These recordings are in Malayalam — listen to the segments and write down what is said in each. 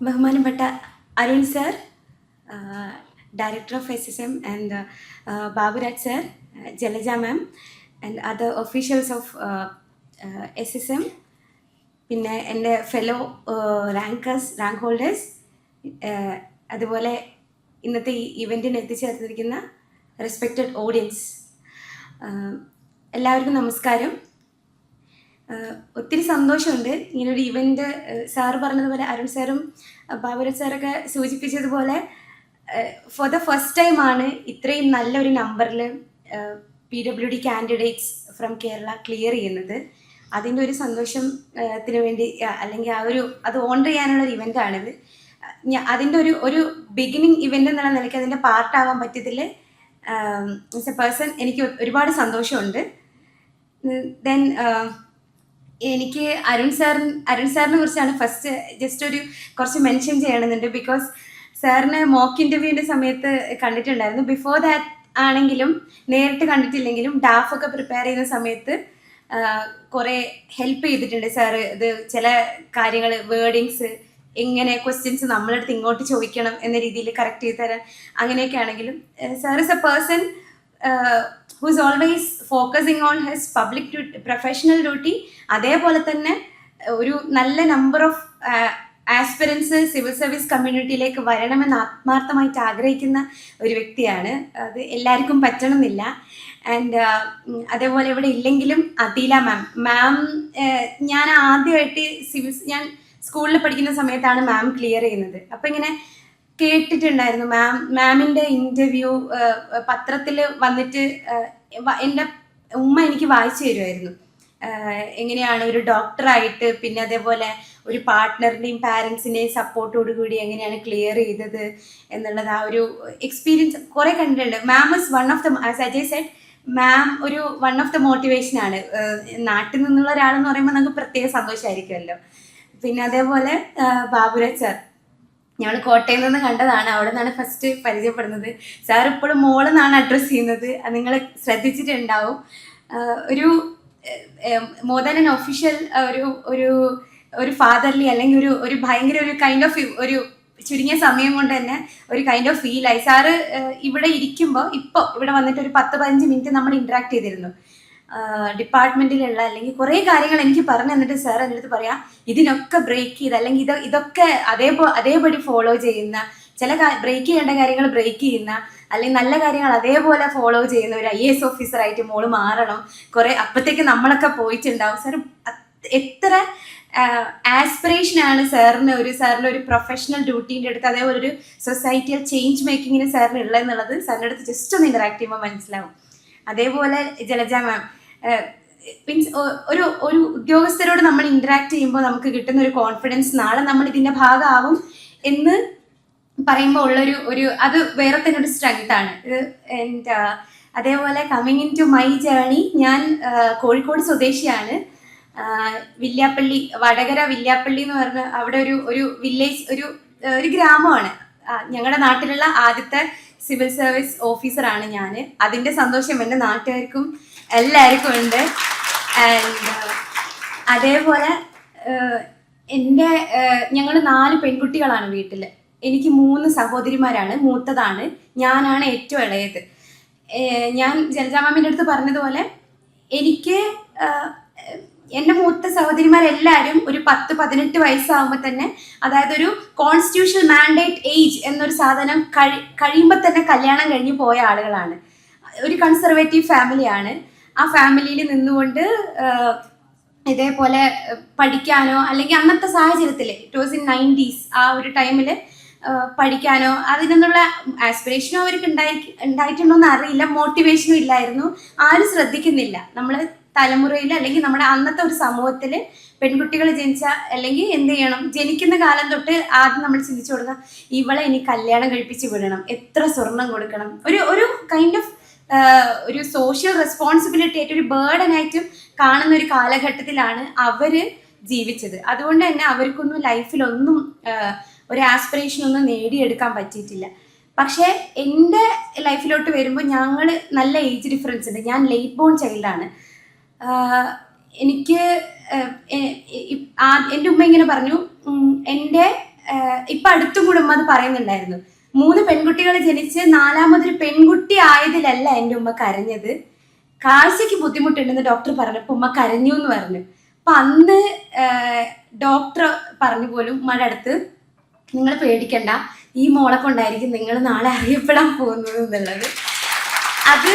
ബഹുമാനപ്പെട്ട Arun sir, director of SSM, and Baburaj sir, Jalaja ma'am, and other officials of SSM, പിന്നെ എൻ്റെ ഫെലോ റാങ്ക് ഹോൾഡേഴ്സ്, അതുപോലെ ഇന്നത്തെ ഈ ഇവൻറ്റിന് എത്തിച്ചേർന്നിരിക്കുന്ന റെസ്പെക്റ്റഡ് ഓഡിയൻസ്, എല്ലാവർക്കും നമസ്കാരം. ഒത്തിരി സന്തോഷമുണ്ട് ഇങ്ങനൊരു ഇവൻറ്റ്. സാറ് പറഞ്ഞതുപോലെ, അരുൺ സാറും ബാബുരാജ് സാറൊക്കെ സൂചിപ്പിച്ചതുപോലെ, ഫോർ ദ ഫസ്റ്റ് ടൈമാണ് ഇത്രയും നല്ലൊരു നമ്പറിൽ PWD candidates from Kerala clear ചെയ്യുന്നത്. അതിൻ്റെ ഒരു സന്തോഷത്തിന് വേണ്ടി, അല്ലെങ്കിൽ അത് ഓണർ ചെയ്യാനുള്ള ഒരു ഇവൻ്റാണിത്. അതിൻ്റെ ഒരു ബിഗിനിങ് ഇവൻ്റ് എന്നുള്ള നിലയ്ക്ക് അതിൻ്റെ പാർട്ടാവാൻ പറ്റിയതിൽ ആസ് എ പേഴ്സൺ എനിക്ക് ഒരുപാട് സന്തോഷമുണ്ട്. ദെൻ എനിക്ക് അരുൺ സാറിനെ കുറിച്ചാണ് ഫസ്റ്റ് ജസ്റ്റ് കുറച്ച് മെൻഷൻ ചെയ്യണമെന്നുണ്ട്. ബിക്കോസ് സാറിനെ മോക്ക് ഇൻ്റർവ്യൂവിൻ്റെ സമയത്ത് കണ്ടിട്ടുണ്ടായിരുന്നു. ബിഫോർ ദാറ്റ് ആണെങ്കിലും നേരിട്ട് കണ്ടിട്ടില്ലെങ്കിലും ഡാഫൊക്കെ പ്രിപ്പയർ ചെയ്യുന്ന സമയത്ത് കുറേ ഹെൽപ്പ് ചെയ്തിട്ടുണ്ട് സാറ്. ഇത് ചില കാര്യങ്ങൾ, വേർഡിങ്സ്, എങ്ങനെ ക്വസ്റ്റ്യൻസ് നമ്മളടുത്ത് ഇങ്ങോട്ട് ചോദിക്കണം എന്ന രീതിയിൽ കറക്റ്റ് ചെയ്ത് തരാൻ, അങ്ങനെയൊക്കെ ആണെങ്കിലും sir is A person who is always focusing on his public professional duty. അതേപോലെ തന്നെ ഒരു നല്ല number of aspirants civil service കമ്മ്യൂണിറ്റിയിലേക്ക് വരണമെന്ന് ആത്മാർത്ഥമായിട്ട് ആഗ്രഹിക്കുന്ന ഒരു വ്യക്തിയാണ്. അത് എല്ലാവർക്കും പറ്റണമെന്നില്ല. ആൻഡ് അതേപോലെ ഇവിടെ ഇല്ലെങ്കിലും അദീല മാം ഞാൻ ആദ്യമായിട്ട് ഞാൻ സ്കൂളിൽ പഠിക്കുന്ന സമയത്താണ് മാം ക്ലിയർ ചെയ്യുന്നത്. അപ്പം ഇങ്ങനെ കേട്ടിട്ടുണ്ടായിരുന്നു മാമിൻ്റെ ഇൻ്റർവ്യൂ പത്രത്തിൽ വന്നിട്ട് എൻ്റെ ഉമ്മ എനിക്ക് വായിച്ചു തരുമായിരുന്നു. എങ്ങനെയാണ് ഒരു ഡോക്ടറായിട്ട്, പിന്നെ അതേപോലെ ഒരു പാർട്ട്ണറിൻ്റെയും പാരൻസിൻ്റെയും സപ്പോർട്ടോടുകൂടി എങ്ങനെയാണ് ക്ലിയർ ചെയ്തത് എന്നുള്ളത് ആ ഒരു എക്സ്പീരിയൻസ് കുറേ കണ്ടിട്ടുണ്ട്. Ma'am is one of the, as Ajay said, ma'am ഒരു വൺ ഓഫ് ദ മോട്ടിവേഷനാണ്. നാട്ടിൽ നിന്നുള്ള ഒരാളെന്ന് പറയുമ്പോൾ നമുക്ക് പ്രത്യേക സന്തോഷമായിരിക്കുമല്ലോ. പിന്നെ അതേപോലെ ബാബുരാജ് സാർ, ഞങ്ങൾ കോട്ടയം നിന്ന് കണ്ടതാണ്, അവിടെ നിന്നാണ് ഫസ്റ്റ് പരിചയപ്പെടുന്നത്. സാർ ഇപ്പോഴും മോളെന്നാണ് അഡ്രസ്സ് ചെയ്യുന്നത്, അത് നിങ്ങൾ ശ്രദ്ധിച്ചിട്ടുണ്ടാവും. ഒരു മോർ ദാൻ ആൻ ഒഫീഷ്യൽ ഒരു ഫാദർലി, അല്ലെങ്കിൽ ഒരു ഭയങ്കര ഒരു കൈൻഡ് ഓഫ് ഒരു ചുരുങ്ങിയ സമയം കൊണ്ട് തന്നെ ഒരു കൈൻഡ് ഓഫ് ഫീലായി. സാറ് ഇവിടെ ഇരിക്കുമ്പോൾ, ഇപ്പോൾ ഇവിടെ വന്നിട്ട് ഒരു 10-15 മിനിറ്റ് നമ്മൾ ഇൻട്രാക്ട് ചെയ്തിരുന്നു. ഡിപ്പാർട്ട്മെന്റിലുള്ള അല്ലെങ്കിൽ കുറേ കാര്യങ്ങൾ എനിക്ക് പറഞ്ഞു തന്നിട്ട് സാർ എൻ്റെ അടുത്ത് പറയാം, ഇതിനൊക്കെ ബ്രേക്ക് ചെയ്ത്, അല്ലെങ്കിൽ ഇതൊക്കെ അതേപടി ഫോളോ ചെയ്യുന്ന, ചില ബ്രേക്ക് ചെയ്യേണ്ട കാര്യങ്ങൾ ബ്രേക്ക് ചെയ്യുന്ന, അല്ലെങ്കിൽ നല്ല കാര്യങ്ങൾ അതേപോലെ ഫോളോ ചെയ്യുന്ന ഒരു IAS ഓഫീസറായിട്ട് മോള് മാറണം. അപ്പോഴത്തേക്ക് നമ്മളൊക്കെ പോയിട്ടുണ്ടാവും. സാർ എത്ര ആസ്പിറേഷനാണ് സാറിന് ഒരു പ്രൊഫഷണൽ ഡ്യൂട്ടീൻ്റെ അടുത്ത്, അതേപോലെ ഒരു സൊസൈറ്റിയൽ ചേഞ്ച് മേക്കിങ്ങിന് സാറിന് ഉള്ളതെന്നുള്ളത് സാറിൻ്റെ അടുത്ത് ജസ്റ്റ് ഒന്ന് ഇൻറ്ററാക്ട് ചെയ്യുമ്പോൾ മനസ്സിലാവും. അതേപോലെ ജലജ മാം, മീൻസ് ഒരു ഉദ്യോഗസ്ഥരോട് നമ്മൾ ഇൻറ്ററാക്ട് ചെയ്യുമ്പോൾ നമുക്ക് കിട്ടുന്ന ഒരു കോൺഫിഡൻസ്, നാളെ നമ്മൾ ഇതിൻ്റെ ഭാഗമാവും എന്ന് പറയുമ്പോൾ ഉള്ളൊരു അത് വേറെ തന്നെ ഒരു സ്ട്രെങ്ത് ആണ്. അതേപോലെ coming in to my journey, ഞാൻ കോഴിക്കോട് സ്വദേശിയാണ്. വില്യാപ്പള്ളി, വടകര വില്യാപ്പള്ളി എന്ന് പറഞ്ഞ അവിടെ ഒരു വില്ലേജ്, ഒരു ഗ്രാമമാണ്. ഞങ്ങളുടെ നാട്ടിലുള്ള ആദ്യത്തെ സിവിൽ സർവീസ് ഓഫീസറാണ് ഞാൻ. അതിൻ്റെ സന്തോഷം എൻ്റെ നാട്ടുകാർക്കും എല്ലാവർക്കും ഉണ്ട്. ആൻഡ് അതേപോലെ ഞങ്ങൾ 4 പെൺകുട്ടികളാണ് വീട്ടിൽ. എനിക്ക് 3 സഹോദരിമാരാണ്, മൂത്തതാണ്, ഞാനാണ് ഏറ്റവും ഇളയത്. ഞാൻ ജലജ മാമിൻ്റെ അടുത്ത് പറഞ്ഞതുപോലെ, എനിക്ക് എൻ്റെ മൂത്ത സഹോദരിമാരെല്ലാവരും ഒരു 10-18 വയസ്സാകുമ്പോൾ തന്നെ, അതായത് ഒരു കോൺസ്റ്റിറ്റ്യൂഷണൽ മാൻഡേറ്റ് ഏജ് എന്നൊരു സാധനം കഴിയുമ്പോൾ തന്നെ കല്യാണം കഴിഞ്ഞ് പോയ ആളുകളാണ്. ഒരു കൺസർവേറ്റീവ് ഫാമിലിയാണ്. ആ ഫാമിലിയിൽ നിന്നുകൊണ്ട് ഇതേപോലെ പഠിക്കാനോ, അല്ലെങ്കിൽ അന്നത്തെ സാഹചര്യത്തിൽ ഇറ്റ് വാസ് ഇൻ 90s, ആ ഒരു ടൈമിൽ പഠിക്കാനോ അതിനുള്ള ആസ്പിറേഷനോ അവർക്ക് ഉണ്ടായിട്ടുണ്ടോയെന്ന് അറിയില്ല. മോട്ടിവേഷനും ഇല്ലായിരുന്നു. ആരും ശ്രദ്ധിക്കുന്നില്ല. നമ്മൾ തലമുറയിൽ, അല്ലെങ്കിൽ നമ്മുടെ അന്നത്തെ ഒരു സമൂഹത്തിൽ പെൺകുട്ടികൾ അല്ലെങ്കിൽ എന്ത് ചെയ്യണം, ജനിക്കുന്ന കാലം തൊട്ട് ആദ്യം നമ്മൾ ചിന്തിച്ചു കൊടുക്കുക, ഇവളെ ഇനി കല്യാണം കഴിപ്പിച്ച് വിടണം, എത്ര സ്വർണം കൊടുക്കണം, ഒരു കൈൻഡ് ഓഫ് ഒരു സോഷ്യൽ റെസ്പോൺസിബിലിറ്റി ആയിട്ട്, ഒരു ബേർഡനായിട്ടും കാണുന്ന ഒരു കാലഘട്ടത്തിലാണ് അവർ ജീവിച്ചത്. അതുകൊണ്ട് തന്നെ അവർക്കൊന്നും ലൈഫിലൊന്നും ഒരു ആസ്പിറേഷനൊന്നും നേടിയെടുക്കാൻ പറ്റിയിട്ടില്ല. പക്ഷേ എൻ്റെ ലൈഫിലോട്ട് വരുമ്പോൾ ഞങ്ങൾ നല്ല ഏജ് ഡിഫറൻസ് ഉണ്ട്. ഞാൻ ലേറ്റ് ബോൺ ചൈൽഡാണ്. എനിക്ക് എൻ്റെ ഉമ്മ ഇങ്ങനെ പറഞ്ഞു, എൻ്റെ ഇപ്പൊ അടുത്തും കൂടെ ഉമ്മ അത് പറയുന്നുണ്ടായിരുന്നു. 3 പെൺകുട്ടികൾ ജനിച്ച് 4മതൊരു പെൺകുട്ടി ആയതിലല്ല എൻ്റെ ഉമ്മ കരഞ്ഞത്, കാഴ്ചക്ക് ബുദ്ധിമുട്ടുണ്ടെന്ന് ഡോക്ടർ പറഞ്ഞപ്പോൾ ഉമ്മ കരഞ്ഞു എന്ന് പറഞ്ഞു. അപ്പൊ അന്ന് ഡോക്ടർ പറഞ്ഞു പോലും ഉമ്മയുടെ അടുത്ത്, നിങ്ങൾ പേടിക്കണ്ട, ഈ മോളെ കൊണ്ടായിരിക്കും നിങ്ങൾ നാളെ അറിയപ്പെടാൻ പോകുന്നത് എന്നുള്ളത്. അത്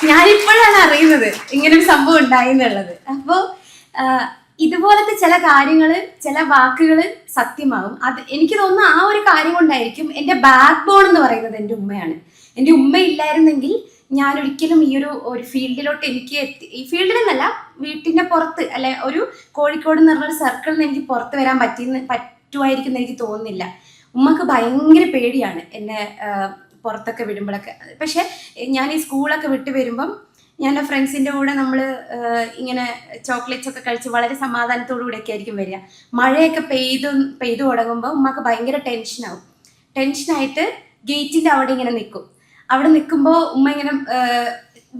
ഞാനിപ്പോഴാണ് അറിയുന്നത് ഇങ്ങനൊരു സംഭവം ഉണ്ടായി എന്നുള്ളത്. അപ്പോൾ ഇതുപോലത്തെ ചില കാര്യങ്ങൾ, ചില വാക്കുകൾ സത്യമാകും. അത് എനിക്ക് തോന്നുന്നു ആ ഒരു കാര്യം കൊണ്ടായിരിക്കും എൻ്റെ ബാക്ക് ബോൺ എന്ന് പറയുന്നത് എൻ്റെ ഉമ്മയാണ്. എൻ്റെ ഉമ്മ ഇല്ലായിരുന്നെങ്കിൽ ഞാൻ ഒരിക്കലും ഈ ഒരു ഫീൽഡിലോട്ട് എനിക്ക് ഈ ഫീൽഡിൽ നിന്നല്ല, വീട്ടിൻ്റെ പുറത്ത് അല്ലെ ഒരു കോഴിക്കോട് എന്ന് പറഞ്ഞൊരു സർക്കിളിൽ നിന്ന് എനിക്ക് പുറത്ത് വരാൻ പറ്റുമായിരിക്കും എന്ന് എനിക്ക് തോന്നുന്നില്ല. ഉമ്മക്ക് ഭയങ്കര പേടിയാണ് എന്നെ പുറത്തൊക്കെ വിടുമ്പോഴൊക്കെ. പക്ഷെ ഞാൻ ഈ സ്കൂളൊക്കെ വിട്ട് വരുമ്പം ഞാൻ എൻ്റെ ഫ്രണ്ട്സിൻ്റെ കൂടെ നമ്മൾ ഇങ്ങനെ ചോക്ലേറ്റ്സ് ഒക്കെ കഴിച്ച് വളരെ സമാധാനത്തോടു കൂടെയൊക്കെ ആയിരിക്കും വരിക. മഴയൊക്കെ പെയ്തു തുടങ്ങുമ്പോൾ ഉമ്മക്ക് ഭയങ്കര ടെൻഷനായിട്ട് ഗേറ്റിൻ്റെ അവിടെ ഇങ്ങനെ നിൽക്കും. അവിടെ നിൽക്കുമ്പോൾ ഉമ്മ ഇങ്ങനെ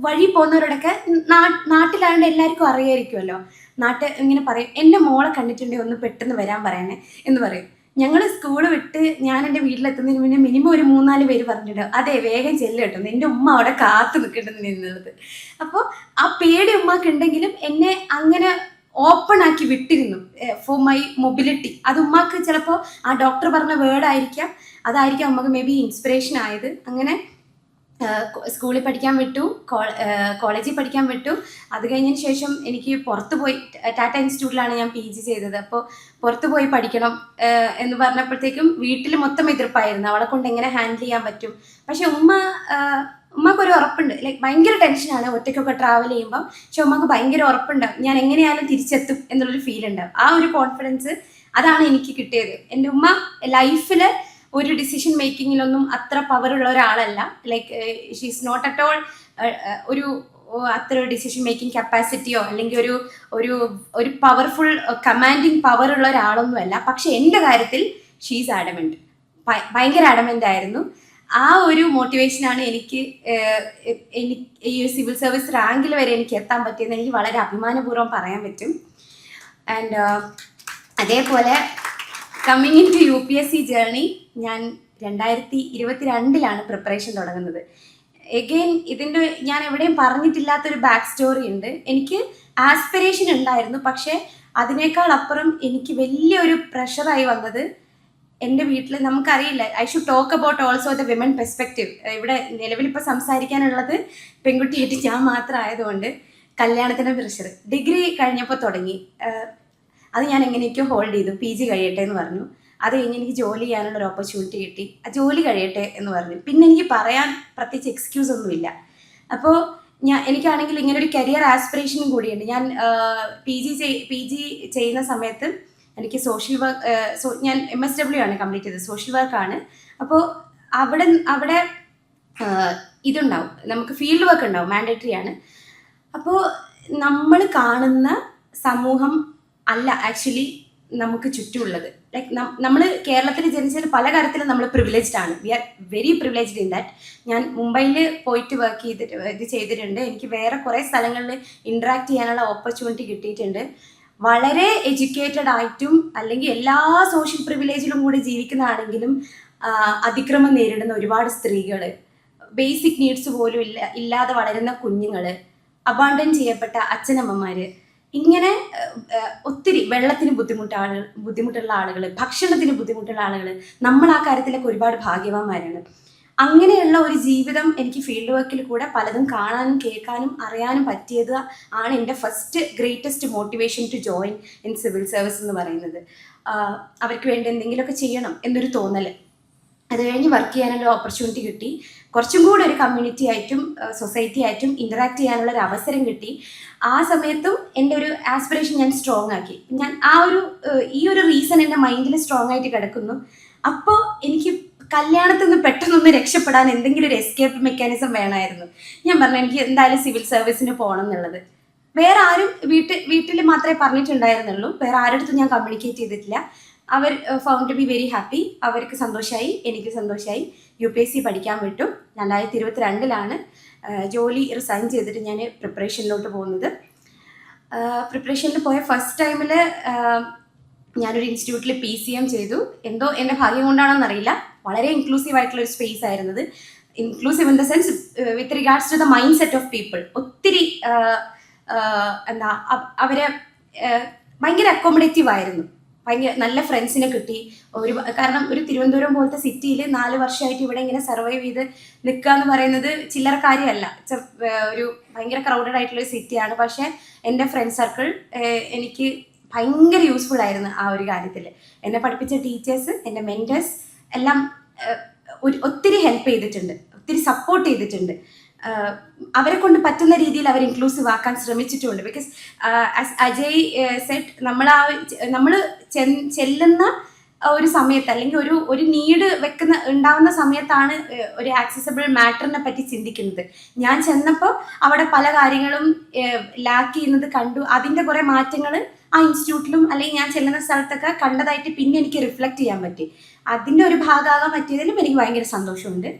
വഴി പോകുന്നവരോടൊക്കെ നാട്ടിലായതുകൊണ്ട് എല്ലാവർക്കും അറിയായിരിക്കുമല്ലോ, ഇങ്ങനെ പറയും, എൻ്റെ മോളെ കണ്ടിട്ടുണ്ടെങ്കിൽ ഒന്ന് പെട്ടെന്ന് വരാൻ പറയണേ എന്ന് പറയും. ഞങ്ങൾ സ്കൂള് വിട്ട് ഞാൻ എൻ്റെ വീട്ടിലെത്തുന്നതിന് മുന്നേ മിനിമം ഒരു 3-4 പേര് പറഞ്ഞിട്ടുണ്ടാവും, അതെ വേഗം ചെല്ലു കേട്ടോ, എൻ്റെ ഉമ്മ അവിടെ കാത്തു നിൽക്കേണ്ടത് എന്നുള്ളത്. അപ്പോൾ ആ പേടി ഉമ്മക്ക് ഉണ്ടെങ്കിലും എന്നെ അങ്ങനെ ഓപ്പൺ ആക്കി വിട്ടിരുന്നു ഫോർ മൈ മൊബിലിറ്റി. അത് ഉമ്മക്ക് ചിലപ്പോൾ ആ ഡോക്ടർ പറഞ്ഞ വേർഡായിരിക്കാം, അതായിരിക്കാം ഉമ്മക്ക് മേ ബി ഇൻസ്പിറേഷൻ ആയത്. അങ്ങനെ സ്കൂളിൽ പഠിക്കാൻ വിട്ടു, കോളേജിൽ പഠിക്കാൻ വിട്ടു. അത് കഴിഞ്ഞതിന് ശേഷം എനിക്ക് പുറത്ത് പോയി, ടാറ്റ ഇൻസ്റ്റിറ്റ്യൂട്ടിലാണ് ഞാൻ PG ചെയ്തത്. അപ്പോൾ പുറത്ത് പോയി പഠിക്കണം എന്ന് പറഞ്ഞപ്പോഴത്തേക്കും വീട്ടിൽ മൊത്തം എതിർപ്പായിരുന്നു, അവളെ കൊണ്ട് എങ്ങനെ ഹാൻഡിൽ ചെയ്യാൻ പറ്റും. പക്ഷെ ഉമ്മക്കൊരു ഉറപ്പുണ്ട്, ലൈക്ക് ഭയങ്കര ടെൻഷനാണ് ഒറ്റയ്ക്കൊക്കെ ട്രാവൽ ചെയ്യുമ്പോൾ, പക്ഷെ ഉമ്മക്ക് ഭയങ്കര ഉറപ്പുണ്ടാവും ഞാൻ എങ്ങനെയായാലും തിരിച്ചെത്തും എന്നുള്ളൊരു ഫീൽ ഉണ്ടാവും. ആ ഒരു കോൺഫിഡൻസ് അതാണ് എനിക്ക് കിട്ടിയത്. എൻ്റെ ഉമ്മ ലൈഫിൽ ഒരു ഡിസിഷൻ മേക്കിങ്ങിലൊന്നും അത്ര പവറുള്ള ഒരാളല്ല. Like she's not at all ഒരു അത്ര ഡിസിഷൻ മേക്കിംഗ് കപ്പാസിറ്റിയോ അല്ലെങ്കിൽ ഒരു പവർഫുൾ കമാൻഡിങ് പവർ ഉള്ള ഒരാളൊന്നുമല്ല. പക്ഷെ എൻ്റെ കാര്യത്തിൽ ഷീസ് ആഡമൻറ്റ്, ഭയങ്കര ആഡമൻ്റ് ആയിരുന്നു. ആ ഒരു മോട്ടിവേഷനാണ് എനിക്ക് ഈ സിവിൽ സർവീസ് റാങ്കിൽ വരെ എനിക്ക് എത്താൻ പറ്റിയെന്ന് എനിക്ക് വളരെ അഭിമാനപൂർവ്വം പറയാൻ പറ്റും. ആൻഡ് അതേപോലെ coming in to UPSC journey, ഞാൻ 2022 പ്രിപ്പറേഷൻ തുടങ്ങുന്നത്. എഗെയിൻ ഇതിൻ്റെ ഞാൻ എവിടെയും പറഞ്ഞിട്ടില്ലാത്തൊരു ബാക്ക് സ്റ്റോറി ഉണ്ട്. എനിക്ക് ആസ്പിറേഷൻ ഉണ്ടായിരുന്നു, പക്ഷേ അതിനേക്കാൾ അപ്പുറം എനിക്ക് വലിയൊരു പ്രഷറായി വന്നത് എൻ്റെ വീട്ടിൽ, നമുക്കറിയില്ല, I should talk about also the women perspective. ഇവിടെ നിലവിലിപ്പോൾ സംസാരിക്കാനുള്ളത് പെൺകുട്ടിയായിട്ട് ഞാൻ മാത്രം ആയതുകൊണ്ട് കല്യാണത്തിൻ്റെ പ്രഷർ ഡിഗ്രി കഴിഞ്ഞപ്പോൾ തുടങ്ങി. അത് ഞാൻ എങ്ങനെയൊക്കെയോ ഹോൾഡ് ചെയ്തു, PG കഴിയട്ടെ എന്ന് പറഞ്ഞു. അത് കഴിഞ്ഞ് എനിക്ക് ജോലി ചെയ്യാനുള്ള ഒരു ഓപ്പർച്യൂണിറ്റി കിട്ടി, ആ ജോലി കഴിയട്ടെ എന്ന് പറഞ്ഞു. പിന്നെ എനിക്ക് പറയാൻ പ്രത്യേകിച്ച് എക്സ്ക്യൂസ് ഒന്നുമില്ല. അപ്പോൾ എനിക്കാണെങ്കിൽ ഇങ്ങനെ ഒരു കരിയർ ആസ്പിറേഷനും കൂടിയുണ്ട്. ഞാൻ PG ചെയ്യുന്ന സമയത്ത് എനിക്ക് സോഷ്യൽ വർക്ക്, ഞാൻ MSW ആണ് കംപ്ലീറ്റ് ചെയ്തത്, സോഷ്യൽ വർക്കാണ്. അപ്പോൾ അവിടെ ഇതുണ്ടാവും, നമുക്ക് ഫീൽഡ് വർക്ക് ഉണ്ടാവും, മാൻഡേറ്ററി ആണ്. അപ്പോൾ നമ്മൾ കാണുന്ന സമൂഹം അല്ല ആക്ച്വലി നമുക്ക് ചുറ്റുമുള്ളത്. ലൈക്ക് നമ്മൾ കേരളത്തിൽ ജനിച്ചതിൽ പല കാര്യത്തിലും നമ്മൾ പ്രിവിലേജ്ഡ് ആണ്. We are very privileged in that. ഞാൻ മുംബൈയിൽ പോയിട്ട് വർക്ക് ചെയ്തിട്ടുണ്ട്. എനിക്ക് വേറെ കുറേ സ്ഥലങ്ങളിൽ ഇൻട്രാക്ട് ചെയ്യാനുള്ള ഓപ്പർച്യൂണിറ്റി കിട്ടിയിട്ടുണ്ട്. വളരെ എഡ്യൂക്കേറ്റഡ് ആയിട്ടും അല്ലെങ്കിൽ എല്ലാ സോഷ്യൽ പ്രിവിലേജിലും കൂടി ജീവിക്കുന്നതാണെങ്കിലും അതിക്രമം നേരിടുന്ന ഒരുപാട് സ്ത്രീകൾ, ബേസിക് നീഡ്സ് പോലും ഇല്ലാതെ വളരുന്ന കുഞ്ഞുങ്ങൾ, അബാൻഡൻ ചെയ്യപ്പെട്ട അച്ഛനമ്മമാർ, ഇങ്ങനെ ഒത്തിരി വെള്ളത്തിന് ബുദ്ധിമുട്ടുള്ള ആളുകൾ, ഭക്ഷണത്തിന് ബുദ്ധിമുട്ടുള്ള ആളുകൾ, നമ്മൾ ആ കാര്യത്തിലൊക്കെ ഒരുപാട് ഭാഗ്യവാന്മാരാണ്. അങ്ങനെയുള്ള ഒരു ജീവിതം എനിക്ക് ഫീൽഡ് വർക്കിൽ കൂടെ പലതും കാണാനും കേൾക്കാനും അറിയാനും പറ്റിയത് ആണ് എൻ്റെ first greatest motivation to join in civil service എന്ന് പറയുന്നത്. അവർക്ക് വേണ്ടി എന്തെങ്കിലുമൊക്കെ ചെയ്യണം എന്നൊരു തോന്നൽ. അത് കഴിഞ്ഞ് വർക്ക് ചെയ്യാനുള്ള ഓപ്പർച്യൂണിറ്റി കിട്ടി. കുറച്ചും കൂടെ ഒരു കമ്മ്യൂണിറ്റി ആയിട്ടും സൊസൈറ്റി ആയിട്ടും ഇൻറ്ററാക്ട് ചെയ്യാനുള്ള ഒരു അവസരം കിട്ടി. ആ സമയത്തും എൻ്റെ ഒരു ആസ്പിറേഷൻ ഞാൻ സ്ട്രോങ് ആക്കി. ഞാൻ ഈ ഒരു റീസൺ എൻ്റെ മൈൻഡിൽ സ്ട്രോങ് ആയിട്ട് കിടക്കുന്നു. അപ്പോൾ എനിക്ക് കല്യാണത്തിൽ നിന്ന് പെട്ടെന്നൊന്ന് രക്ഷപ്പെടാൻ എന്തെങ്കിലും ഒരു എസ്കേപ്പ് മെക്കാനിസം വേണമായിരുന്നു. ഞാൻ പറഞ്ഞു എനിക്ക് എന്തായാലും സിവിൽ സർവീസിന് പോകണം എന്നുള്ളത്. വേറെ ആരും വീട്ടിൽ മാത്രമേ പറഞ്ഞിട്ടുണ്ടായിരുന്നുള്ളൂ, വേറെ ആരുടെ അടുത്തും ഞാൻ കമ്മ്യൂണിക്കേറ്റ് ചെയ്തിട്ടില്ല. അവർ found to be very happy. അവർക്ക് സന്തോഷമായി, എനിക്ക് സന്തോഷമായി. UPSC പഠിക്കാൻ വിട്ടു. 2022 ജോലി റിസൈൻ ചെയ്തിട്ട് ഞാൻ പ്രിപ്പറേഷനിലോട്ട് പോകുന്നത്. പ്രിപ്പറേഷനിൽ പോയ ഫസ്റ്റ് ടൈമിൽ ഞാനൊരു ഇൻസ്റ്റിറ്റ്യൂട്ടിൽ PCM ചെയ്തു. എന്തോ എൻ്റെ ഭാഗ്യം കൊണ്ടാണെന്ന് അറിയില്ല, വളരെ ഇൻക്ലൂസീവ് ആയിട്ടുള്ള ഒരു സ്പേസ് ആയിരുന്നത്. Inclusive in the sense with regards to the mindset of people. ഒത്തിരി എന്താ അവരെ ഭയങ്കര അക്കോമഡേറ്റീവ് ആയിരുന്നു. ഭയങ്കര നല്ല ഫ്രണ്ട്സിനെ കിട്ടി. കാരണം ഒരു തിരുവനന്തപുരം പോലത്തെ സിറ്റിയിൽ 4 വർഷമായിട്ട് ഇവിടെ ഇങ്ങനെ സർവൈവ് ചെയ്ത് നിൽക്കുക എന്ന് പറയുന്നത് ചില്ലറ കാര്യമല്ല. ഒരു ഭയങ്കര ക്രൗഡഡ് ആയിട്ടുള്ള ഒരു സിറ്റിയാണ്. പക്ഷേ എൻ്റെ ഫ്രണ്ട് സർക്കിൾ എനിക്ക് ഭയങ്കര യൂസ്ഫുൾ ആയിരുന്നു ആ ഒരു കാര്യത്തിൽ. എന്നെ പഠിപ്പിച്ച ടീച്ചേഴ്സ്, എൻ്റെ മെൻറ്റേഴ്സ് എല്ലാം ഒത്തിരി ഹെൽപ്പ് ചെയ്തിട്ടുണ്ട്, ഒത്തിരി സപ്പോർട്ട് ചെയ്തിട്ടുണ്ട്. അവരെ കൊണ്ട് പറ്റുന്ന രീതിയിൽ അവർ ഇൻക്ലൂസീവ് ആക്കാൻ ശ്രമിച്ചിട്ടുണ്ട്. ബിക്കോസ് ആസ് അജയ് സെറ്റ്, നമ്മൾ ചെല്ലുന്ന ഒരു സമയത്ത് അല്ലെങ്കിൽ ഒരു നീഡ് ഉണ്ടാവുന്ന സമയത്താണ് ഒരു ആക്സസിബിൾ മാറ്ററിനെ പറ്റി ചിന്തിക്കുന്നത്. ഞാൻ ചെന്നപ്പോൾ അവിടെ പല കാര്യങ്ങളും ലാക്ക് ചെയ്യുന്നത് കണ്ടു. അതിൻ്റെ കുറേ മാറ്റങ്ങൾ ആ ഇൻസ്റ്റിറ്റ്യൂട്ടിലും അല്ലെങ്കിൽ ഞാൻ ചെല്ലുന്ന സ്ഥലത്തൊക്കെ കണ്ടതായിട്ട് പിന്നെ എനിക്ക് റിഫ്ലക്റ്റ് ചെയ്യാൻ പറ്റി. അതിൻ്റെ ഒരു ഭാഗമാകാൻ പറ്റിയതിലും എനിക്ക് ഭയങ്കര സന്തോഷമുണ്ട്.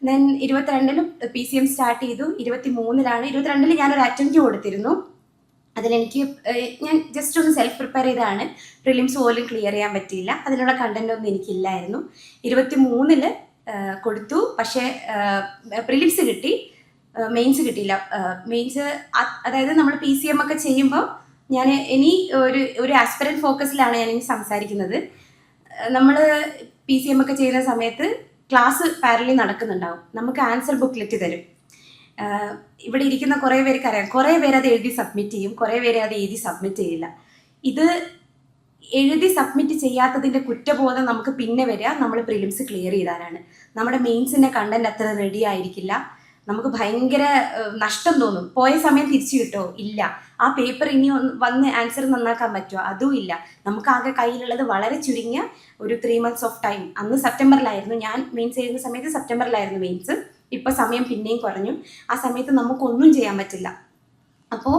ദെൻ 22-ൽ PCM സ്റ്റാർട്ട് ചെയ്തു. 22-ൽ ഞാനൊരു അറ്റംപ്റ്റ് കൊടുത്തിരുന്നു. അതിലെനിക്ക് ഞാൻ ജസ്റ്റ് ഒന്ന് സെൽഫ് പ്രിപ്പയർ ചെയ്തതാണ്. പ്രിലിംസ് പോലും ക്ലിയർ ചെയ്യാൻ പറ്റിയില്ല. അതിനുള്ള കണ്ടന്റ് ഒന്നും എനിക്കില്ലായിരുന്നു. 23-ൽ കൊടുത്തു. പക്ഷേ പ്രിലിംസ് കിട്ടി, മെയിൻസ് കിട്ടിയില്ല. മെയിൻസ് അതായത് നമ്മൾ PCM ഒക്കെ ചെയ്യുമ്പോൾ ഞാൻ ഇനി ഒരു ആസ്പിറന്റ് ഫോക്കസിലാണ് ഞാനിനി സംസാരിക്കുന്നത്. നമ്മൾ PCM ഒക്കെ ചെയ്യുന്ന സമയത്ത് ക്ലാസ് പാരലി നടക്കുന്നുണ്ടാവും. നമുക്ക് ആൻസർ ബുക്ക്ലെറ്റ് തരും. ഇവിടെ ഇരിക്കുന്ന കുറേ പേർക്ക് അറിയാം, കുറേ പേര് അത് എഴുതി സബ്മിറ്റ് ചെയ്യും, കുറേ പേര് അത് എഴുതി സബ്മിറ്റ് ചെയ്യില്ല. ഇത് എഴുതി സബ്മിറ്റ് ചെയ്യാത്തതിൻ്റെ കുറ്റബോധം നമുക്ക് പിന്നെ വരിക നമ്മൾ പ്രിലിംസ് ക്ലിയർ ചെയ്താലാണ്. നമ്മുടെ മെയിൻസിൻ്റെ കണ്ടന്റ് അത്ര റെഡി ആയിരിക്കില്ല. നമുക്ക് ഭയങ്കര നഷ്ടം തോന്നും. പോയ സമയം തിരിച്ചു കിട്ടോ? ഇല്ല. ആ പേപ്പർ ഇനി വന്ന് ആൻസർ നന്നാക്കാൻ പറ്റുമോ? അതും ഇല്ല. നമുക്കാകെ കയ്യിലുള്ളത് വളരെ ചുരുങ്ങിയ ഒരു 3 months ഓഫ് ടൈം. അന്ന് സെപ്റ്റംബറിലായിരുന്നു, ഞാൻ മെയിൻസ് എഴുതുന്ന സമയത്ത് സെപ്റ്റംബറിലായിരുന്നു മെയിൻസ്. ഇപ്പോൾ സമയം പിന്നെയും കുറഞ്ഞു. ആ സമയത്ത് നമുക്കൊന്നും ചെയ്യാൻ പറ്റില്ല. അപ്പോൾ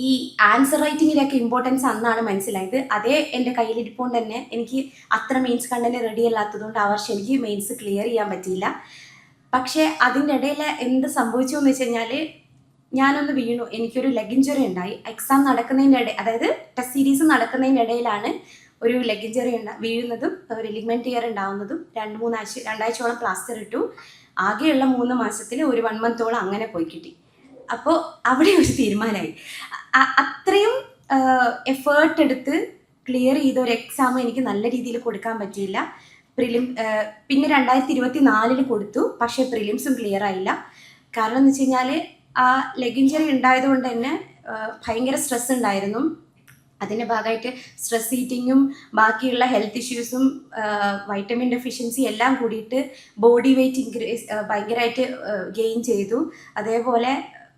ഈ ആൻസർ റൈറ്റിങ്ങിൻ്റെയൊക്കെ ഇമ്പോർട്ടൻസ് അന്നാണ് മനസ്സിലായത്. അതേ എൻ്റെ കയ്യിലിരിപ്പോണ്ട് തന്നെ എനിക്ക് അത്ര മെയിൻസ് കണ്ടന്റ് റെഡി അല്ലാത്തതുകൊണ്ട് ആ വർഷം എനിക്ക് മെയിൻസ് ക്ലിയർ ചെയ്യാൻ പറ്റിയില്ല. പക്ഷേ അതിൻ്റെ ഇടയിൽ എന്ത് സംഭവിച്ചു എന്ന് വെച്ച് കഴിഞ്ഞാൽ, ഞാനൊന്ന് വീണു. എനിക്കൊരു ലെഗ് ഇഞ്ചുറി ഉണ്ടായി. എക്സാം നടക്കുന്നതിൻ്റെ അതായത് ടെസ്റ്റ് സീരീസ് നടക്കുന്നതിൻ്റെ ഇടയിലാണ് ഒരു ലെഗ് ഇഞ്ചുറി വീഴുന്നതും ഒരു ലിഗ്മെന്റ് ടിയർ ഉണ്ടാവുന്നതും. 2-3 ആഴ്ചയോളം പ്ലാസ്റ്റർ ഇട്ടു. ആകെയുള്ള 3 മാസത്തിൽ ഒരു 1 month അങ്ങനെ പോയി കിട്ടി. അപ്പോൾ അവിടെ ഒരു തീരുമാനമായി. അത്രയും എഫേർട്ട് എടുത്ത് ക്ലിയർ ചെയ്ത ഒരു എക്സാം എനിക്ക് നല്ല രീതിയിൽ കൊടുക്കാൻ പറ്റിയില്ല. പിന്നെ 2024-ൽ കൊടുത്തു. പക്ഷേ പ്രിലിംസും ക്ലിയർ ആയില്ല. കാരണം എന്ന് വെച്ച് കഴിഞ്ഞാൽ ആ ലെഗ് ഇഞ്ചറി ഉണ്ടായതുകൊണ്ട് തന്നെ ഭയങ്കര സ്ട്രെസ് ഉണ്ടായിരുന്നു. അതിൻ്റെ ഭാഗമായിട്ട് സ്ട്രെസ് ഈറ്റിങ്ങും ബാക്കിയുള്ള ഹെൽത്ത് ഇഷ്യൂസും വൈറ്റമിൻ ഡെഫിഷ്യൻസി എല്ലാം കൂടിയിട്ട് ബോഡി വെയ്റ്റ് ഭയങ്കരമായിട്ട് ഗെയിൻ ചെയ്തു. അതേപോലെ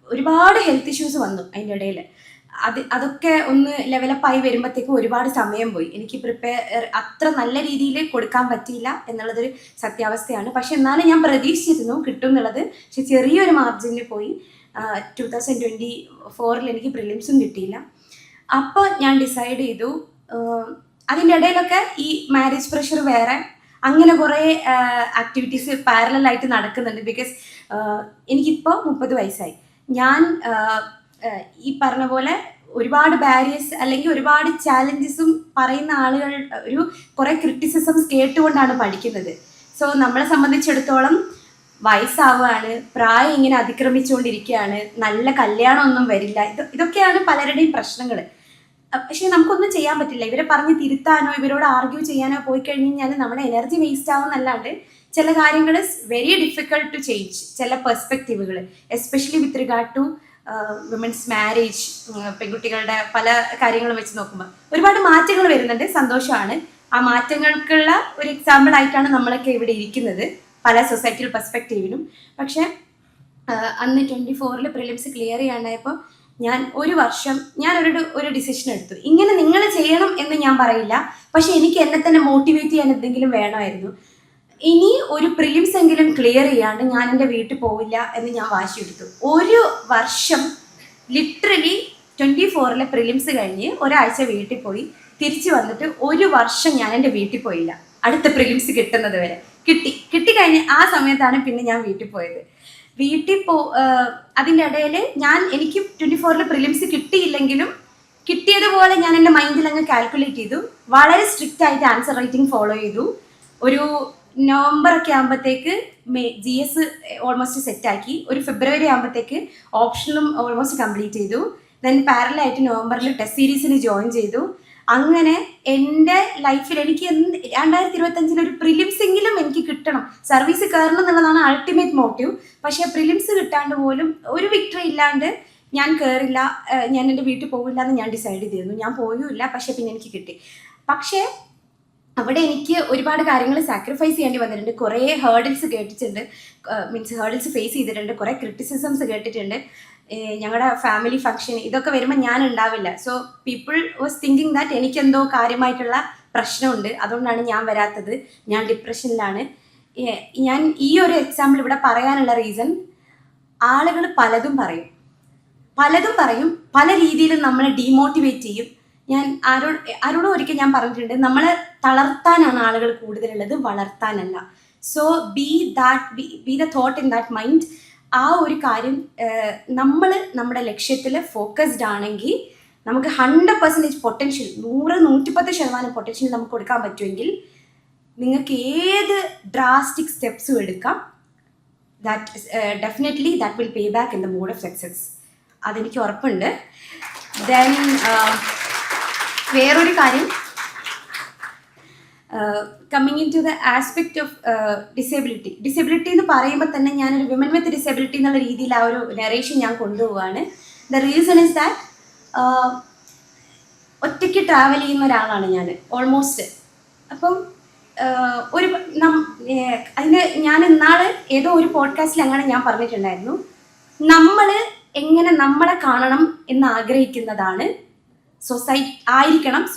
ഒരുപാട് ഹെൽത്ത് ഇഷ്യൂസ് വന്നു അതിൻ്റെ ഇടയിൽ. അതൊക്കെ ഒന്ന് ലെവലപ്പായി വരുമ്പോഴത്തേക്കും ഒരുപാട് സമയം പോയി. എനിക്ക് അത്ര നല്ല രീതിയിൽ കൊടുക്കാൻ പറ്റിയില്ല എന്നുള്ളതൊരു സത്യാവസ്ഥയാണ്. പക്ഷെ എന്നാലും ഞാൻ പ്രതീക്ഷിച്ചിരുന്നു കിട്ടും എന്നുള്ളത്. പക്ഷെ ചെറിയൊരു മാർജിനിൽ പോയി. 2024-ൽ എനിക്ക് പ്രിലിംസും കിട്ടിയില്ല. അപ്പോൾ ഞാൻ ഡിസൈഡ് ചെയ്തു. അതിൻ്റെ ഇടയിലൊക്കെ ഈ മാരേജ് പ്രഷർ വേറെ അങ്ങനെ കുറേ ആക്ടിവിറ്റീസ് പാരലായിട്ട് നടക്കുന്നുണ്ട്. ബിക്കോസ് എനിക്കിപ്പോൾ 30 വയസ്സായി. ഞാൻ ഈ പറഞ്ഞ പോലെ ഒരുപാട് ബാരിയേഴ്സ് അല്ലെങ്കിൽ ഒരുപാട് ചാലഞ്ചസും പറയുന്ന ആളുകൾ കുറേ ക്രിറ്റിസിസംസ് കേട്ടുകൊണ്ടാണ് പഠിക്കുന്നത്. സോ നമ്മളെ സംബന്ധിച്ചിടത്തോളം വയസ്സാവുകയാണ്, പ്രായം ഇങ്ങനെ അതിക്രമിച്ചുകൊണ്ടിരിക്കുകയാണ്, നല്ല കല്യാണമൊന്നും വരില്ല. ഇതൊക്കെയാണ് പലരുടെയും പ്രശ്നങ്ങൾ. പക്ഷെ നമുക്കൊന്നും ചെയ്യാൻ പറ്റില്ല. ഇവരെ പറഞ്ഞ് തിരുത്താനോ ഇവരോട് ആർഗ്യൂ ചെയ്യാനോ പോയി കഴിഞ്ഞ് കഴിഞ്ഞാൽ നമ്മുടെ എനർജി വേസ്റ്റ് ആവുന്നല്ലാണ്ട് ചില കാര്യങ്ങൾ വെരി ഡിഫിക്കൾട്ട് ടു ചേഞ്ച്. ചില പെർസ്പെക്റ്റീവുകൾ especially with regard to women's marriage, പെൺകുട്ടികളുടെ പല കാര്യങ്ങളും വെച്ച് നോക്കുമ്പോൾ ഒരുപാട് മാറ്റങ്ങൾ വരുന്നുണ്ട്. സന്തോഷമാണ്. ആ മാറ്റങ്ങൾക്കുള്ള ഒരു എക്സാമ്പിൾ ആയിട്ടാണ് നമ്മളൊക്കെ ഇവിടെ ഇരിക്കുന്നത് പല സൊസൈറ്റിയിൽ പെർസ്പെക്റ്റീവിനും. പക്ഷെ അന്ന് 24-ൽ പ്രിലിംസ് ക്ലിയർ ചെയ്യാണ്ടായപ്പോൾ ഞാൻ ഒരു വർഷം ഒരു ഡിസിഷൻ എടുത്തു. ഇങ്ങനെ നിങ്ങൾ ചെയ്യണം എന്ന് ഞാൻ പറയില്ല, പക്ഷെ എനിക്ക് എന്നെ തന്നെ മോട്ടിവേറ്റ് ചെയ്യാൻ എന്തെങ്കിലും വേണമായിരുന്നു. ഇനി ഒരു പ്രിലിംസ് എങ്കിലും ക്ലിയർ ചെയ്യാണ്ട് ഞാൻ എൻ്റെ വീട്ടിൽ പോവില്ല എന്ന് ഞാൻ വാശിയെടുത്തു. ഒരു വർഷം ലിറ്ററലി 24-ലെ പ്രിലിംസ് കഴിഞ്ഞ് ഒരാഴ്ച വീട്ടിൽ പോയി തിരിച്ചു വന്നിട്ട് ഒരു വർഷം ഞാൻ എൻ്റെ വീട്ടിൽ പോയില്ല. അടുത്ത പ്രിലിംസ് കിട്ടുന്നത് വരെ കിട്ടിക്കഴിഞ്ഞ് ആ സമയത്താണ് പിന്നെ ഞാൻ വീട്ടിൽ പോയത്. അതിൻ്റെ ഇടയിൽ എനിക്ക് 24-ലെ പ്രിലിംസ് കിട്ടിയില്ലെങ്കിലും കിട്ടിയതുപോലെ ഞാൻ എൻ്റെ മൈൻഡിൽ അങ്ങ് കാൽക്കുലേറ്റ് ചെയ്തു. വളരെ സ്ട്രിക്റ്റ് ആയിട്ട് ആൻസർ റൈറ്റിംഗ് ഫോളോ ചെയ്തു. ഒരു നവംബർ ഒക്കെ ആകുമ്പോഴത്തേക്ക് GS ഓൾമോസ്റ്റ് സെറ്റാക്കി. ഒരു ഫെബ്രുവരി ആകുമ്പോഴത്തേക്ക് ഓപ്ഷനും ഓൾമോസ്റ്റ് കംപ്ലീറ്റ് ചെയ്തു. ദെൻ പാരലായിട്ട് നവംബറിൽ ടെസ്റ്റ് സീരീസിന് ജോയിൻ ചെയ്തു. അങ്ങനെ എൻ്റെ ലൈഫിൽ എനിക്ക് 2025 ഒരു പ്രിലിംസെങ്കിലും എനിക്ക് കിട്ടണം, സർവീസ് കയറണം എന്നുള്ളതാണ് അൾട്ടിമേറ്റ് മോട്ടീവ്. പക്ഷേ പ്രിലിംസ് കിട്ടാണ്ട് പോലും ഒരു വിക്ടറി ഇല്ലാണ്ട് ഞാൻ കയറില്ല, ഞാൻ എൻ്റെ വീട്ടിൽ പോകില്ല എന്ന് ഞാൻ ഡിസൈഡ് ചെയ്തിരുന്നു. ഞാൻ പോയുമില്ല, പക്ഷേ പിന്നെ എനിക്ക് കിട്ടി. പക്ഷേ അവിടെ എനിക്ക് ഒരുപാട് കാര്യങ്ങൾ സാക്രിഫൈസ് ചെയ്യേണ്ടി വന്നിട്ടുണ്ട്. കുറേ ഹേർഡിൽസ് കേട്ടിട്ടുണ്ട്, ഹേർഡിൽസ് ഫേസ് ചെയ്തിട്ടുണ്ട്, കുറേ ക്രിറ്റിസിസംസ് കേട്ടിട്ടുണ്ട്. ഞങ്ങളുടെ ഫാമിലി ഫംഗ്ഷൻ ഇതൊക്കെ വരുമ്പോൾ ഞാൻ ഉണ്ടാവില്ല. So people was thinking that എനിക്കെന്തോ കാര്യമായിട്ടുള്ള പ്രശ്നമുണ്ട്, അതുകൊണ്ടാണ് ഞാൻ വരാത്തത്, ഞാൻ ഡിപ്രഷനിലാണ്. ഞാൻ ഈ ഒരു എക്സാമ്പിൾ ഇവിടെ പറയാനുള്ള റീസൺ, ആളുകൾ പലതും പറയും, പല രീതിയിലും നമ്മളെ ഡീമോട്ടിവേറ്റ് ചെയ്യും. ഞാൻ ആരോടും ഒരിക്കൽ ഞാൻ പറഞ്ഞിട്ടുണ്ട്, നമ്മളെ തളർത്താനാണ് ആളുകൾ കൂടുതലുള്ളത്, വളർത്താനല്ല. So be the thought in that mind. ആ ഒരു കാര്യം നമ്മൾ നമ്മുടെ ലക്ഷ്യത്തിൽ ഫോക്കസ്ഡ് ആണെങ്കിൽ നമുക്ക് 100% പൊട്ടൻഷ്യൽ, 110% പൊട്ടൻഷ്യൽ നമുക്ക് കൊടുക്കാൻ പറ്റുമെങ്കിൽ നിങ്ങൾക്ക് ഏത് ഡ്രാസ്റ്റിക് സ്റ്റെപ്സും എടുക്കാം. Definitely that will pay back in the mode of success. അതെനിക്ക് ഉറപ്പുണ്ട്. ദെൻ വേറൊരു കാര്യം, coming in to the aspect of disability എന്ന് പറയുമ്പോൾ തന്നെ ഞാനൊരു വിമൻ വിത്ത് ഡിസബിലിറ്റി എന്നുള്ള രീതിയിൽ ആ ഒരു നറേഷൻ ഞാൻ കൊണ്ടുപോവാണ്. ദ റീസൺ ഇസ് ദാറ്റ് ഒറ്റയ്ക്ക് ട്രാവൽ ചെയ്യുന്ന ഒരാളാണ് ഞാൻ ഓൾമോസ്റ്റ്. അപ്പം അതിന് ഞാൻ ഇന്നാള് ഏതോ ഒരു പോഡ്കാസ്റ്റിൽ അങ്ങനെ ഞാൻ പറഞ്ഞിട്ടുണ്ടായിരുന്നു, നമ്മൾ എങ്ങനെ നമ്മളെ കാണണം എന്ന് ആഗ്രഹിക്കുന്നതാണ്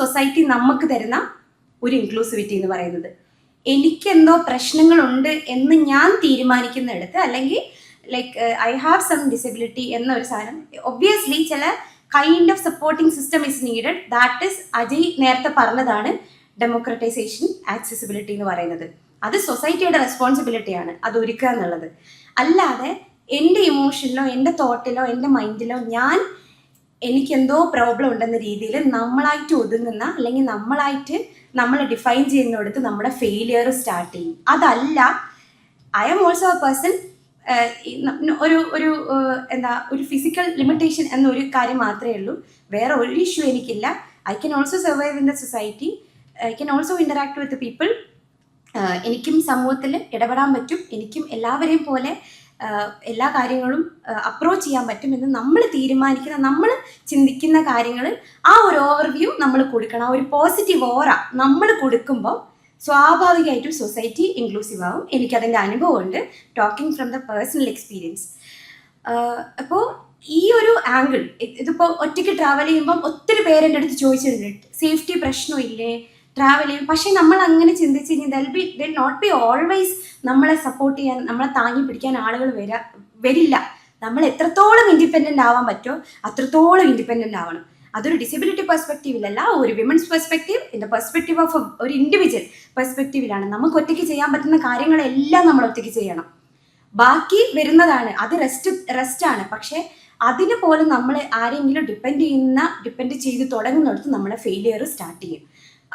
സൊസൈറ്റി നമുക്ക് തരുന്ന ഒരു ഇൻക്ലൂസിവിറ്റി എന്ന് പറയുന്നത്. എനിക്കെന്തോ പ്രശ്നങ്ങളുണ്ട് എന്ന് ഞാൻ തീരുമാനിക്കുന്നിടത്ത്, അല്ലെങ്കിൽ like I have some disability എന്നൊരു സാധനം, ഒബ്വിയസ്ലി ചില kind of supporting system is needed. That is Ajay നേരത്തെ പറഞ്ഞതാണ് ഡെമോക്രറ്റൈസേഷൻ, ആക്സസിബിലിറ്റി എന്ന് പറയുന്നത്. അത് സൊസൈറ്റിയുടെ റെസ്പോൺസിബിലിറ്റിയാണ് അത് ഒരുക്കുക എന്നുള്ളത്. അല്ലാതെ എൻ്റെ ഇമോഷനിലോ എൻ്റെ തോട്ടിലോ എൻ്റെ മൈൻഡിലോ എനിക്കെന്തോ പ്രോബ്ലം ഉണ്ടെന്ന രീതിയിൽ നമ്മളായിട്ട് ഒതുങ്ങുന്ന, അല്ലെങ്കിൽ നമ്മൾ ഡിഫൈൻ ചെയ്യുന്നിടത്ത് നമ്മുടെ ഫെയിലിയർ സ്റ്റാർട്ട് ചെയ്യും. അതല്ല, I am also a person, ഒരു ഫിസിക്കൽ ലിമിറ്റേഷൻ എന്നൊരു കാര്യം മാത്രമേ ഉള്ളൂ, വേറെ ഒരു ഇഷ്യൂ എനിക്കില്ല. I can also survive in the society, I can also interact with people. എനിക്കും സമൂഹത്തിൽ ഇടപെടാൻ പറ്റും, എനിക്കും എല്ലാവരെയും പോലെ എല്ലാ കാര്യങ്ങളും അപ്രോച്ച് ചെയ്യാൻ പറ്റുമെന്ന് നമ്മൾ തീരുമാനിക്കുന്ന, നമ്മൾ ചിന്തിക്കുന്ന കാര്യങ്ങൾ ആ ഒരു ഓവർവ്യൂ നമ്മൾ കൊടുക്കണം. ആ ഒരു പോസിറ്റീവ് ഓറ നമ്മൾ കൊടുക്കുമ്പോൾ സ്വാഭാവികമായിട്ടും സൊസൈറ്റി ഇൻക്ലൂസീവ് ആവും. എനിക്കതിൻ്റെ അനുഭവമുണ്ട്, talking from the personal experience. അപ്പോൾ ഈ ഒരു ആംഗിൾ, ഇതിപ്പോൾ ഒറ്റയ്ക്ക് ട്രാവൽ ചെയ്യുമ്പം ഒത്തിരി പേരെൻ്റെ അടുത്ത് ചോദിച്ചിട്ടുണ്ട്, സേഫ്റ്റി പ്രശ്നമില്ലേ ട്രാവൽ ചെയ്യും. പക്ഷേ നമ്മൾ അങ്ങനെ ചിന്തിച്ച് കഴിഞ്ഞാൽ ദിൽ നോട്ട് ബി ഓൾവേസ് നമ്മളെ സപ്പോർട്ട് ചെയ്യാൻ, നമ്മളെ താങ്ങി പിടിക്കാൻ ആളുകൾ വരില്ല. നമ്മൾ എത്രത്തോളം ഇൻഡിപെൻഡൻ്റ് ആവാൻ പറ്റുമോ അത്രത്തോളം ഇൻഡിപെൻഡൻ്റ് ആവണം. അതൊരു ഡിസബിലിറ്റി പെർസ്പെക്റ്റീവിലല്ല, ഒരു women's perspective, in the perspective of ഒരു ഇൻഡിവിജ്വൽ പെർസ്പെക്റ്റീവിലാണ്. നമുക്ക് ഒറ്റയ്ക്ക് ചെയ്യാൻ പറ്റുന്ന കാര്യങ്ങളെല്ലാം നമ്മൾ ഒറ്റയ്ക്ക് ചെയ്യണം. ബാക്കി വരുന്നതാണ്, അത് റെസ്റ്റാണ്. പക്ഷേ അതിന് പോലും നമ്മൾ ആരെങ്കിലും ഡിപ്പെൻഡ് ചെയ്ത് തുടങ്ങുന്നിടത്ത് നമ്മളെ ഫെയിലിയർ സ്റ്റാർട്ട് ചെയ്യും.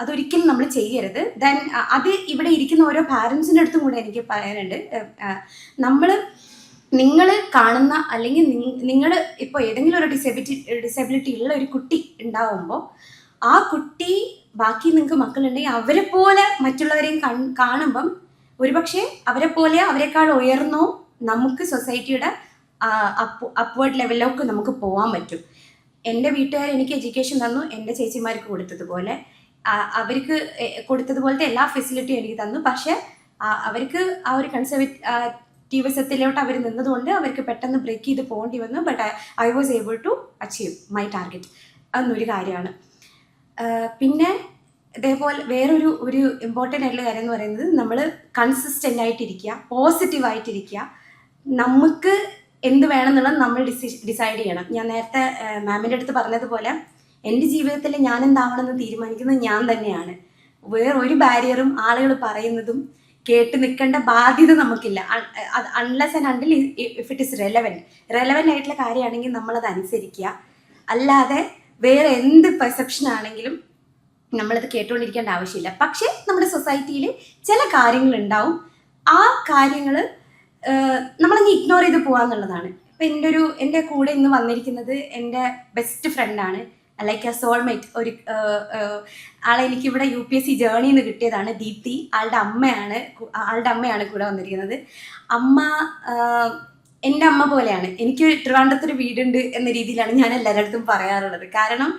അതൊരിക്കലും നമ്മൾ ചെയ്യരുത്. ദെൻ അത് ഇവിടെ ഇരിക്കുന്ന ഓരോ പാരൻസിൻ്റെ അടുത്തും കൂടെ എനിക്ക് പറയാനുണ്ട്, നിങ്ങൾ കാണുന്ന, അല്ലെങ്കിൽ നിങ്ങൾ ഇപ്പോൾ ഏതെങ്കിലും ഒരു ഡിസബിലിറ്റി ഉള്ള ഒരു കുട്ടി ഉണ്ടാവുമ്പോൾ ആ കുട്ടി, ബാക്കി നിങ്ങൾക്ക് മക്കളുണ്ടെങ്കിൽ അവരെ പോലെ മറ്റുള്ളവരെയും കാണുമ്പം ഒരുപക്ഷെ അവരെ പോലെ അവരെക്കാൾ ഉയർന്നോ നമുക്ക് സൊസൈറ്റിയുടെ അപ്വേർഡ് ലെവലിലേക്ക് നമുക്ക് പോകാൻ പറ്റും. എൻ്റെ വീട്ടുകാർ എനിക്ക് എഡ്യൂക്കേഷൻ തന്നു, എൻ്റെ ചേച്ചിമാർക്ക് കൊടുത്തതുപോലെ അവർക്ക് കൊടുത്തതുപോലത്തെ എല്ലാ ഫെസിലിറ്റിയും എനിക്ക് തന്നു. പക്ഷെ അവർക്ക് ആ ഒരു കൺസർവേറ്റീവിസത്തിലോട്ട് അവർ നിന്നതുകൊണ്ട് അവർക്ക് പെട്ടെന്ന് ബ്രേക്ക് ചെയ്ത് പോകേണ്ടി വന്നു. But I was able to achieve my target എന്നൊരു കാര്യമാണ്. പിന്നെ ഇതേപോലെ വേറൊരു ഇമ്പോർട്ടൻ്റ് ആയിട്ടുള്ള കാര്യം എന്ന് പറയുന്നത്, നമ്മൾ കൺസിസ്റ്റൻ്റ് ആയിട്ടിരിക്കുക, പോസിറ്റീവായിട്ടിരിക്കുക. നമുക്ക് എന്ത് വേണമെന്നുള്ളത് നമ്മൾ ഡിസൈഡ് ചെയ്യണം. ഞാൻ നേരത്തെ മാമിൻ്റെ അടുത്ത് പറഞ്ഞതുപോലെ എൻ്റെ ജീവിതത്തിൽ ഞാൻ എന്താവണമെന്ന് തീരുമാനിക്കുന്നത് ഞാൻ തന്നെയാണ്. വേറൊരു ബാരിയറും ആളുകൾ പറയുന്നതും കേട്ട് നിൽക്കേണ്ട ബാധ്യത നമുക്കില്ല. Unless and until if it is relevant ആയിട്ടുള്ള കാര്യമാണെങ്കിൽ നമ്മളത് അനുസരിക്കുക. അല്ലാതെ വേറെ എന്ത് പെർസെപ്ഷൻ ആണെങ്കിലും നമ്മളത് കേട്ടുകൊണ്ടിരിക്കേണ്ട ആവശ്യമില്ല. പക്ഷേ നമ്മുടെ സൊസൈറ്റിയിൽ ചില കാര്യങ്ങളുണ്ടാവും, ആ കാര്യങ്ങൾ നമ്മളങ്ങ് ഇഗ്നോർ ചെയ്ത് പോകാന്നുള്ളതാണ്. ഇപ്പം എൻ്റെ കൂടെ ഇന്ന് വന്നിരിക്കുന്നത് എൻ്റെ ബെസ്റ്റ് ഫ്രണ്ടാണ്, ലൈക്ക് എ സോൾമേറ്റ്. ആളെ എനിക്കിവിടെ UPSC ജേർണിയിൽ നിന്ന് കിട്ടിയതാണ്, ദീപ്തി. ആളുടെ അമ്മയാണ് കൂടെ വന്നിരിക്കുന്നത്. അമ്മ എൻ്റെ അമ്മ പോലെയാണ്. എനിക്ക് ട്രിവാൻഡ്രത്തൊരു വീടുണ്ട് എന്ന രീതിയിലാണ് ഞാൻ എല്ലാവരുടെ അടുത്തും പറയാറുള്ളത്. കാരണം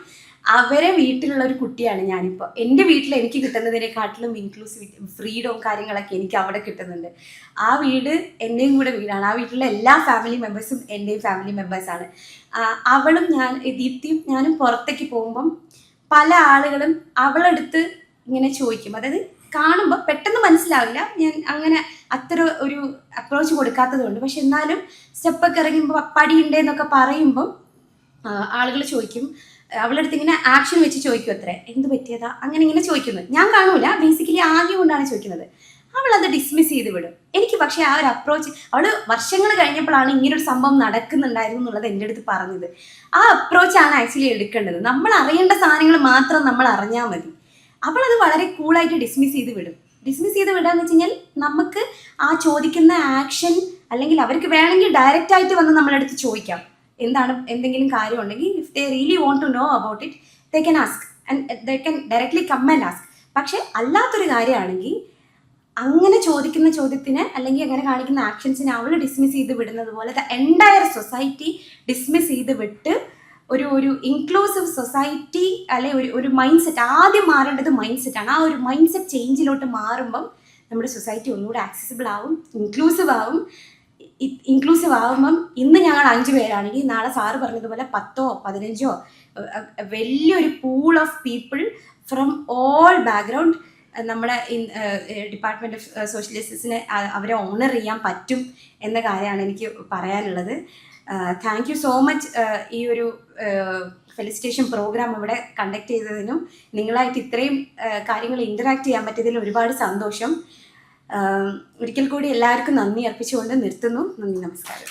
അവരെ വീട്ടിലുള്ള ഒരു കുട്ടിയാണ് ഞാനിപ്പോൾ. എൻ്റെ വീട്ടിൽ എനിക്ക് കിട്ടുന്നതിനെക്കാട്ടിലും ഇൻക്ലൂസിവിറ്റി, ഫ്രീഡവും കാര്യങ്ങളൊക്കെ എനിക്ക് അവിടെ കിട്ടുന്നുണ്ട്. ആ വീട് എൻ്റെയും കൂടെ വീടാണ്. ആ വീട്ടിലെ എല്ലാ ഫാമിലി മെമ്പേഴ്സും എൻ്റെയും ഫാമിലി മെമ്പേഴ്സാണ്. അവളും ദീപ്തിയും ഞാനും പുറത്തേക്ക് പോകുമ്പം പല ആളുകളും അവളെടുത്ത് ഇങ്ങനെ ചോദിക്കും. അതായത് കാണുമ്പോൾ പെട്ടെന്ന് മനസ്സിലാവില്ല, ഞാൻ അങ്ങനെ അത്ര ഒരു അപ്രോച്ച് കൊടുക്കാത്തത് കൊണ്ട്. പക്ഷെ എന്നാലും സ്റ്റെപ്പൊക്കെ ഇറങ്ങുമ്പോൾ പടിയുണ്ടെന്നൊക്കെ പറയുമ്പം ആളുകൾ ചോദിക്കും, അവളടുത്ത് ഇങ്ങനെ ആക്ഷൻ വെച്ച് ചോദിക്കും, അത്രേ എന്ത് പറ്റിയതാ അങ്ങനെ ഇങ്ങനെ ചോദിക്കുന്നത്. ഞാൻ കാണൂല, ബേസിക്കലി ആദ്യം കൊണ്ടാണ് ചോദിക്കുന്നത്. അവളത് ഡിസ്മിസ് ചെയ്ത് വിടും. എനിക്ക് പക്ഷേ ആ ഒരു അപ്രോച്ച്, അവൾ വർഷങ്ങൾ കഴിഞ്ഞപ്പോഴാണ് ഇങ്ങനൊരു സംഭവം നടക്കുന്നുണ്ടായിരുന്നു എന്നുള്ളത് എൻ്റെ അടുത്ത് പറഞ്ഞത്. ആ അപ്രോച്ചാണ് ആക്ച്വലി എടുക്കേണ്ടത്. നമ്മൾ അറിയേണ്ട സാധനങ്ങൾ മാത്രം നമ്മൾ അറിഞ്ഞാൽ മതി. അവളത് വളരെ കൂളായിട്ട് ഡിസ്മിസ് ചെയ്ത് വിടും. ഡിസ്മിസ് ചെയ്ത് വിടാന്ന് വെച്ച് കഴിഞ്ഞാൽ നമുക്ക് ആ ചോദിക്കുന്ന ആക്ഷൻ, അല്ലെങ്കിൽ അവർക്ക് വേണമെങ്കിൽ ഡയറക്റ്റ് ആയിട്ട് വന്ന് നമ്മളടുത്ത് ചോദിക്കാം, എന്താണ് എന്തെങ്കിലും കാര്യം ഉണ്ടെങ്കിൽ. If they really want to know about it, they can ask and they can directly come and ask. പക്ഷെ അല്ലാത്തൊരു കാര്യമാണെങ്കിൽ അങ്ങനെ ചോദിക്കുന്ന ചോദ്യത്തിന് അല്ലെങ്കിൽ അങ്ങനെ കാണിക്കുന്ന ആക്ഷൻസിനെ അവൾ ഡിസ്മിസ് ചെയ്ത് വിടുന്നത് പോലെ ദ എൻറ്റയർ സൊസൈറ്റി ഡിസ്മിസ് ചെയ്ത് വിട്ട് ഒരു ഇൻക്ലൂസീവ് സൊസൈറ്റി, അല്ലെ ഒരു മൈൻഡ് സെറ്റ്, ആദ്യം മാറേണ്ടത് മൈൻഡ് സെറ്റാണ്. ആ ഒരു മൈൻഡ് സെറ്റ് ചേഞ്ചിലോട്ട് മാറുമ്പം നമ്മുടെ സൊസൈറ്റി ഒന്നുകൂടെ ആക്സസിബിൾ ആവും, ഇൻക്ലൂസീവ് ആവും. ഇൻക്ലൂസീവ് ആകുമ്പം ഇന്ന് ഞങ്ങൾ 5 പേരാണെങ്കിൽ നാളെ സാറ് പറഞ്ഞതുപോലെ 10ഓ 15ഓ വലിയൊരു pool of people from all background നമ്മുടെ ഡിപ്പാർട്ട്മെൻറ്റ് ഓഫ് സോഷ്യൽ ജസ്റ്റിസിനെ അവരെ ഓണർ ചെയ്യാൻ പറ്റും എന്ന കാര്യമാണ് എനിക്ക് പറയാനുള്ളത്. താങ്ക് യു സോ മച്ച് ഈ ഒരു ഫെലിസിറ്റേഷൻ പ്രോഗ്രാം ഇവിടെ കണ്ടക്ട് ചെയ്തതിനും നിങ്ങളായിട്ട് ഇത്രയും കാര്യങ്ങൾ ഇൻറ്ററാക്ട് ചെയ്യാൻ പറ്റിയതിൽ ഒരുപാട് സന്തോഷം. ഒരിക്കൽ കൂടി എല്ലാവർക്കും നന്ദി അർപ്പിച്ചുകൊണ്ട് നിർത്തുന്നു. നന്ദി, നമസ്കാരം.